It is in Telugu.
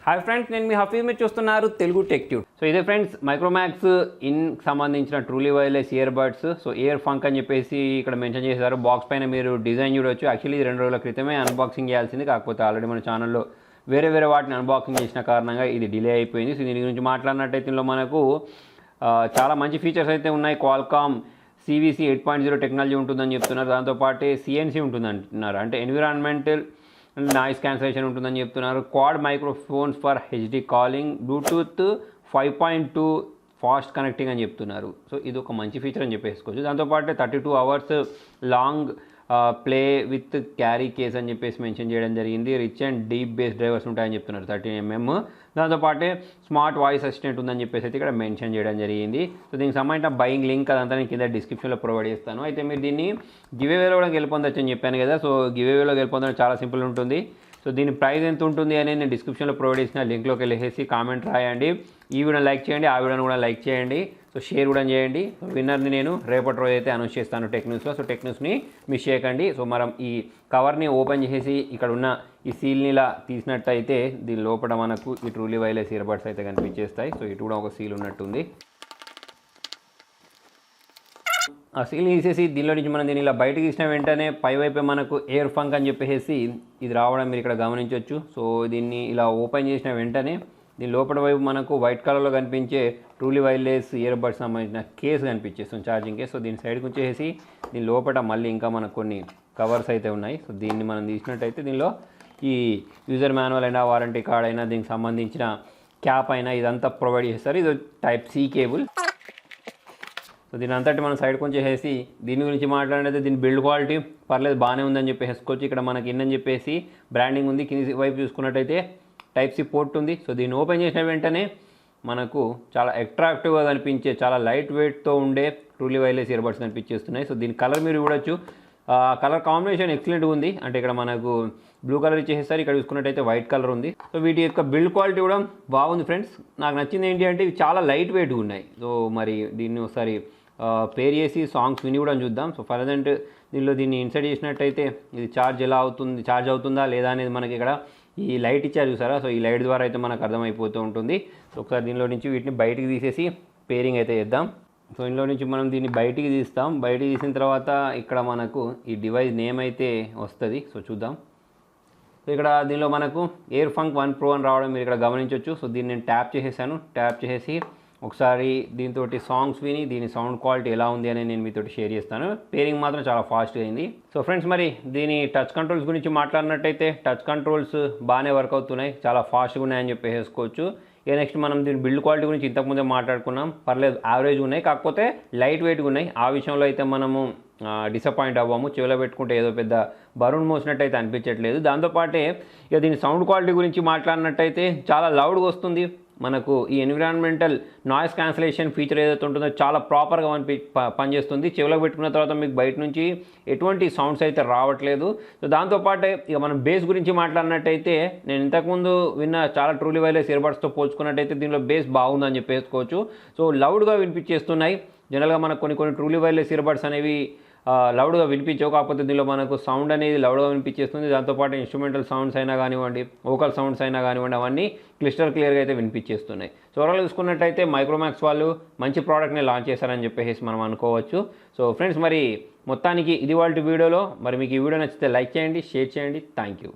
హాయ్ ఫ్రెండ్స్, నేను మీ హఫీజ్. మీరు చూస్తున్నారు తెలుగు టెక్ ట్యూబ్. సో ఇదే ఫ్రెండ్స్, మైక్రోమాక్స్ ఇన్ సంబంధించిన truly wireless ear buds. So year funk అని చెప్పేసి ఇక్కడ మెన్షన్ చేశారు. బాక్స్ పైన మీరు డిజైన్ చూడవచ్చు. యాక్చువల్లీ ఇది 2 రోజుల క్రితమే అన్బాక్సింగ్ చేయాల్సింది, కాకపోతే ఆల్రెడీ మన ఛానల్లో వేరే వాటిని అన్బాక్సింగ్ చేసిన కారణంగా ఇది డిలే అయిపోయింది. సో దీని గురించి మాట్లాడినట్టయితే ఇందులో మనకు చాలా మంచి ఫీచర్స్ అయితే ఉన్నాయి. క్వాల్కామ్ CVC 8.0 టెక్నాలజీ ఉంటుందని చెప్తున్నారు. దాంతోపాటు CNC ఉంటుంది అంటున్నారు, అంటే ఎన్విరాన్మెంటల్ నాయిస్ క్యాన్సలేషన్ ఉంటుందని చెప్తున్నారు. Quad microphones for HD calling, Bluetooth 5.2 fast connecting అని చెప్తున్నారు. సో ఇది ఒక మంచి ఫీచర్ అని చెప్పేసుకోవచ్చు. దాంతోపాటు 32 hours long play with carry case అని చెప్పేసి మెన్షన్ చేయడం జరిగింది. Rich and deep base drivers ఉంటాయని చెప్తున్నారు, 13mm. దాంతోపాటు స్మార్ట్ వాయిస్ అసిస్టెంట్ ఉందని చెప్పేసి అయితే ఇక్కడ మెన్షన్ చేయడం జరిగింది. సో దీనికి సంబంధించిన బయింగ్ లింక్ అదంతా నేను కింద డిస్క్రిప్షన్లో ప్రొవైడ్ చేస్తాను. అయితే మీరు దీన్ని గివేవేలో కూడా గెలుపొందొచ్చు అని చెప్పాను కదా. సో గివేవేలో గెలుపొందడం చాలా సింపుల్ ఉంటుంది. సో దీని ప్రైస్ ఎంత ఉంటుంది అనేది నేను డిస్క్రిప్షన్లో ప్రొవైడ్ చేసిన లింక్లోకి వెళ్ళేసి కామెంట్ రాయండి. ఈ వీడియోని లైక్ చేయండి, ఆ వీడియోని కూడా లైక్ చేయండి. సో షేర్ కూడా చేయండి. విన్నర్ని నేను రేపటి రోజు అయితే అనౌన్స్ చేస్తాను టెక్ న్యూస్లో. సో టెక్ న్యూస్ని మిస్ చేయకండి. సో మనం ఈ కవర్ని ఓపెన్ చేసేసి ఇక్కడ ఉన్న ఈ సీల్ని ఇలా తీసినట్టయితే దీని లోపల మనకు ఈ ట్రూలీ వైర్లెస్ ఇయర్ బడ్స్ అయితే కనిపించేస్తాయి. సో ఇటు కూడా ఒక సీల్ ఉన్నట్టుంది. ఆ సీల్ని తీసేసి దీనిలో నుంచి మనం దీన్ని ఇలా బయటకు తీసిన వెంటనే పైవైపే మనకు ఎయిర్ ఫంక్ అని చెప్పేసి ఇది రావడం మీరు ఇక్కడ గమనించవచ్చు. సో దీన్ని ఇలా ఓపెన్ చేసిన వెంటనే దీని లోపల వైపు మనకు వైట్ కలర్లో కనిపించే ట్రూలీ వైర్లెస్ ఇయర్ బడ్స్ సంబంధించిన కేసు కనిపించేస్తుంది, ఛార్జింగ్ కేసు. సో దీని సైడ్కి వచ్చేసి దీని లోపల మళ్ళీ ఇంకా మనకు కొన్ని కవర్స్ అయితే ఉన్నాయి. సో దీన్ని మనం తీసినట్టయితే దీనిలో ఈ యూజర్ మాన్యువల్ అయినా, వారంటీ కార్డ్ అయినా, దీనికి సంబంధించిన క్యాప్ అయినా ఇదంతా ప్రొవైడ్ చేస్తారు. ఇది Type C కేబుల్. సో దీని అంతటి మనం సైడ్కి వచ్చేసి దీని గురించి మాట్లాడినైతే దీని బిల్డ్ క్వాలిటీ పర్లేదు, బాగానే ఉందని చెప్పేసుకోవచ్చు. ఇక్కడ మనకి ఇన్ అని చెప్పేసి బ్రాండింగ్ ఉంది. కింది వైపు చూసుకున్నట్టయితే Type C పోర్ట్ ఉంది. సో దీన్ని ఓపెన్ చేసిన వెంటనే మనకు చాలా అట్రాక్టివ్గా కనిపించే, చాలా లైట్ వెయిట్తో ఉండే ట్రూలీ వైర్లెస్ ఇయర్ బడ్స్ కనిపించేస్తున్నాయి. సో దీని కలర్ మీరు చూడొచ్చు. కలర్ కాంబినేషన్ ఎక్సలెంట్గా ఉంది. అంటే ఇక్కడ మనకు బ్లూ కలర్ ఇచ్చేస్తారు, ఇక్కడ చూసుకున్నట్టయితే వైట్ కలర్ ఉంది. సో వీటి యొక్క బిల్డ్ క్వాలిటీ కూడా బాగుంది ఫ్రెండ్స్. నాకు నచ్చింది ఏంటి అంటే ఇవి చాలా లైట్ వెయిట్గా ఉన్నాయి. సో మరి దీన్ని ఒకసారి పేర్ చేసి సాంగ్స్ విని కూడా చూద్దాం. సో ప్రజెంట్ దీన్ని ఇన్సర్ట్ చేసినట్టయితే ఇది ఛార్జ్ అవుతుందా లేదా అనేది మనకి ఇక్కడ ఈ లైట్ ఇచ్చారు చూసారా. సో ఈ లైట్ ద్వారా అయితే మనకు అర్థమైపోతూ ఉంటుంది. సో ఒకసారి దీనిలో నుంచి వీటిని బయటికి తీసేసి పేరింగ్ అయితే చేద్దాం. సో ఇందులో నుంచి మనం దీన్ని బయటికి తీస్తాం. బయటికి తీసిన తర్వాత ఇక్కడ మనకు ఈ డివైస్ నేమ్ అయితే వస్తుంది. సో చూద్దాం. సో ఇక్కడ దీనిలో మనకు ఎయిర్ఫంక్ 1 Pro అని రావడం మీరు ఇక్కడ గమనించవచ్చు. సో దీన్ని నేను ట్యాప్ చేసేసాను. ట్యాప్ చేసేసి ఒకసారి దీంతో సాంగ్స్ విని దీని సౌండ్ క్వాలిటీ ఎలా ఉంది అని నేను మీతో షేర్ చేస్తాను. పేరింగ్ మాత్రం చాలా ఫాస్ట్గా అయింది. సో ఫ్రెండ్స్, మరి దీని టచ్ కంట్రోల్స్ గురించి మాట్లాడినట్టయితే టచ్ కంట్రోల్స్ బాగానే వర్క్ అవుతున్నాయి, చాలా ఫాస్ట్గా ఉన్నాయని చెప్పేసుకోవచ్చు. ఇక నెక్స్ట్ మనం దీని బిల్డ్ క్వాలిటీ గురించి ఇంతకుముందే మాట్లాడుకున్నాం. పర్లేదు, యావరేజ్ ఉన్నాయి, కాకపోతే లైట్ వెయిట్గా ఉన్నాయి. ఆ విషయంలో అయితే మనము డిసప్పాయింట్ అవ్వము. చెవిలో పెట్టుకుంటే ఏదో పెద్ద బరువును మోసినట్టయితే అనిపించట్లేదు. దాంతోపాటే ఇక దీని సౌండ్ క్వాలిటీ గురించి మాట్లాడినట్టయితే చాలా లౌడ్గా వస్తుంది. మనకు ఈ ఎన్విరాన్మెంటల్ నాయిస్ క్యాన్సలేషన్ ఫీచర్ ఏదైతే ఉంటుందో చాలా ప్రాపర్గా పనిచేస్తుంది. చెవిలో పెట్టుకున్న తర్వాత మీకు బయట నుంచి ఎటువంటి సౌండ్స్ అయితే రావట్లేదు. సో దాంతోపాటే ఇక మనం బేస్ గురించి మాట్లాడినట్టయితే నేను ఇంతకుముందు విన్న చాలా ట్రూలీ వైర్లెస్ ఇయర్ బడ్స్తో పోల్చుకున్నట్టయితే దీనిలో బేస్ బాగుందని చెప్పేసుకోవచ్చు. సో లౌడ్గా వినిపించేస్తున్నాయి. జనరల్గా మనకు కొన్ని ట్రూలీ వైర్లెస్ ఇయర్ బడ్స్ అనేవి లౌడ్గా వినిపించవు, కాకపోతే దీనిలో మనకు సౌండ్ అనేది లౌడ్గా వినిపించేస్తుంది. దాంతోపాటు ఇన్స్ట్రుమెంటల్ సౌండ్స్ అయినా కానివ్వండి, వోకల్ సౌండ్స్ అయినా కానివ్వండి, అవన్నీ క్లియర్గా అయితే వినిపించేస్తున్నాయి. సో ఓవరాల్ చూసుకున్నట్టయితే మైక్రోమాక్స్ వాళ్ళు మంచి ప్రోడక్ట్ని లాంచ్ చేశారని చెప్పేసి మనం అనుకోవచ్చు. సో ఫ్రెండ్స్, మరి మొత్తానికి ఇది వాళ్ళ వీడియోలో. మరి మీకు ఈ వీడియో నచ్చితే లైక్ చేయండి, షేర్ చేయండి. Thank you.